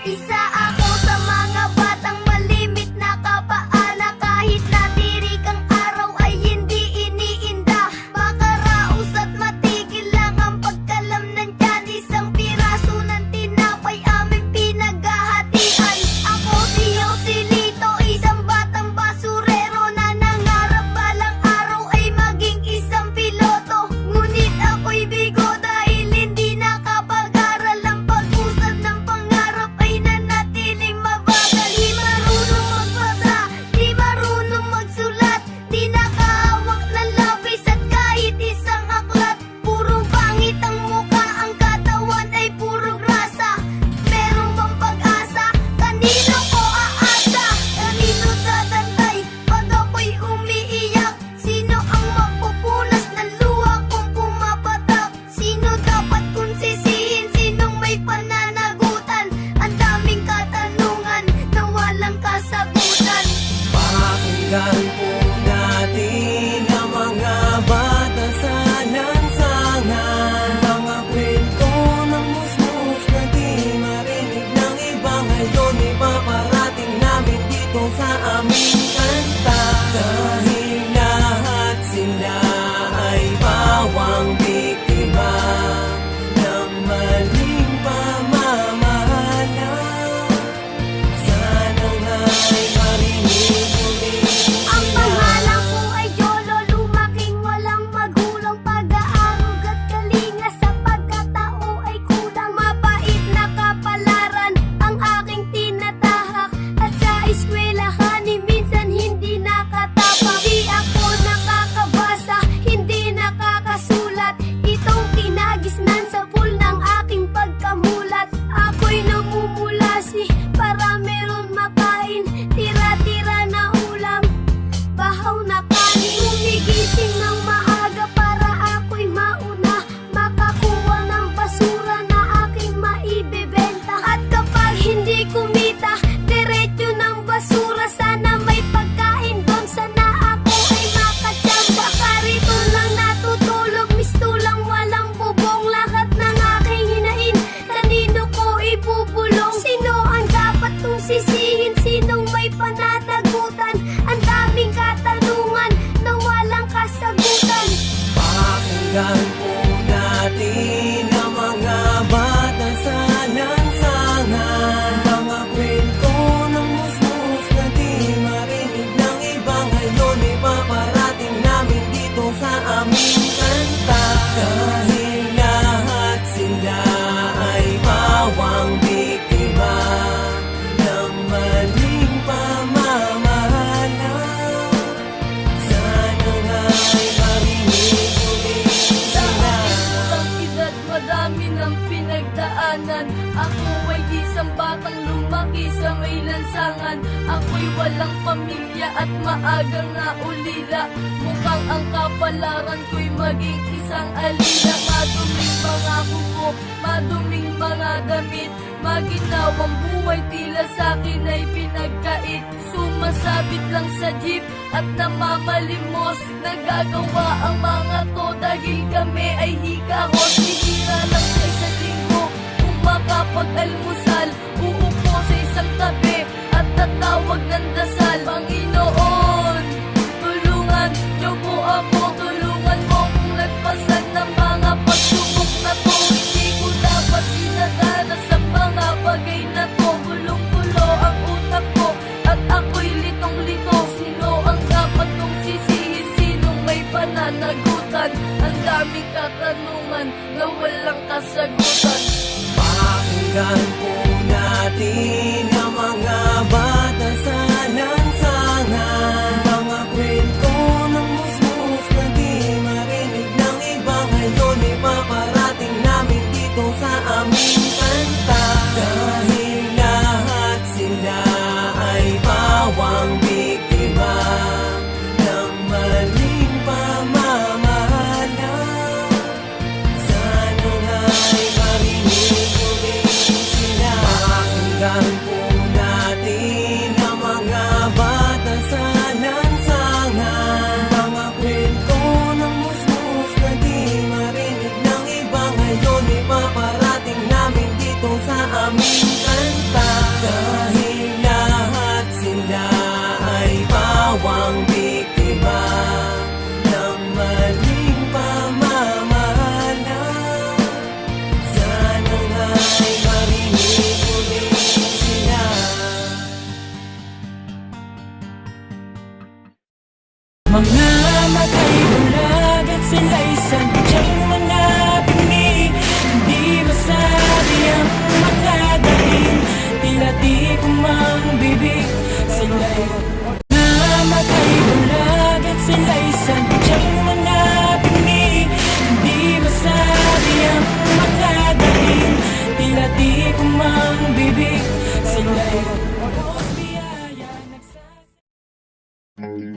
Isa ako sa mga batang malimit na kapaana. Kahit natirik ang araw ay hindi iniinda. Makaraos at matigil lang ang pagkalam ng tiyan. Isang piraso ng tinapay aming pinaghahatian. Ako si Joselito, isang batang basurero na nangarap balang araw ay maging isang piloto. Ngunit ako'y bigo dahil hindi nakapag-aral. Ang pag-usad ng pangarap ay nanatiling mabagal. Di marunong magbasa, di marunong magsulat, di nakahawak ng lapis at kahit isang aklat. Puro pangit ang mukha, ang katawan ay puro grasa. Meron bang pag-asa? Kanino ko aasa? Kanino tatantay pag ako'y umiiyak? Sino ang magpupunas ng luha kung pumapatak? Sino dapat kong sisihin? Sinong may pananagutan? Ang daming katanungan na walang kasagutan. Pakinggan po natin ang mga bata sa lansangan. Mga kwento ng musmus na di marinig ng iba. Ngayon ipaparating namin dito sa aming kanta. Dahil lahat sila ay bawang biktima ng maling pamamahala. Sana nga'y marinig ulit Ang sila. pangalan ko ay Yolo, lumaking walang magulang. Pag-aarog at kalinga sa pagkatao ay kulang. Mapait na kapalaran ang aking tinatahak. At sa eskwelahan ni minsan hindi nakatapak. Di ako nakakabasa, hindi nakakasulat. Itong kinagisnan sa pool ng aking pagkamulat. Ako'y namumulasi para meron makain. Tira-tira na ulam, bahaw na kanin. Gumigising ng maaga para ako'y mauna makakuha ng basura na aking maibebenta. At kapag hindi kumita, diretso ng basura. Sana may pagkain doon, sana ako ay makachamba. Karito lang natutulog, misto lang walang bubong. Lahat ng aking hinain, kanino ko ibubulong? Sino ang dapat kong sisihin? Sinong may pananagutan? Ang daming katanungan na walang kasagutan. Pakinggan po natin ang mga bata sa lansangan. Mga kwento ng musmus na di marinig ng iba. Ngayon ipaparating namin dito sa aming kanta. Dahil lahat sila ay bawang biktima ng maling pamamahala. Sana nga'y marinig ulit Sa sila. aking putang edad, madami ng pinagdaanan. Ako ay isang batang lumaki sa may lansangan. Ako'y walang pamilya at maagang naulila. Mukhang ang kapalaran ko'y maging isang alila. Maduming mga kuko, maduming mga damit. Maginawang buhay tila sa'kin ay pinagkait. Sumasabit lang sa jeep at namamalimos. Nagagawa ang mga to dahil kami ay hikahos. Bihira lang sa isang linggo kung makapag-almusal. Uupo sa isang tabi at tatawag ng dasal. Panginoon, tulungan niyo po ako. Tulungan mo kung lagpasan ng mga pagsubok na to. Hindi ko dapat dinadanas sa mga bagay na to. Gulong-gulo ang utak ko at ako'y litong-lito. Sino ang dapat kong sisihin? Sinong may pananagutan? Ang daming katanungan na walang kasagutan. Pakinggan po natin ang mga bata sa lansangan. Mga kwento ng musmus na di marinig ng iba. Ngayon ipaparating namin dito sa aming kanta. Dahil lahat sila ay bawang biktima ng maling pamamahala. Sana nga'y marinig ulit sila. Pakinggan po natin ang mga bata sa lansangan. Mga kwento ng musmus na di marinig ng iba. Ngayon ipaparating namin dito sa aming kanta. Pag-ibig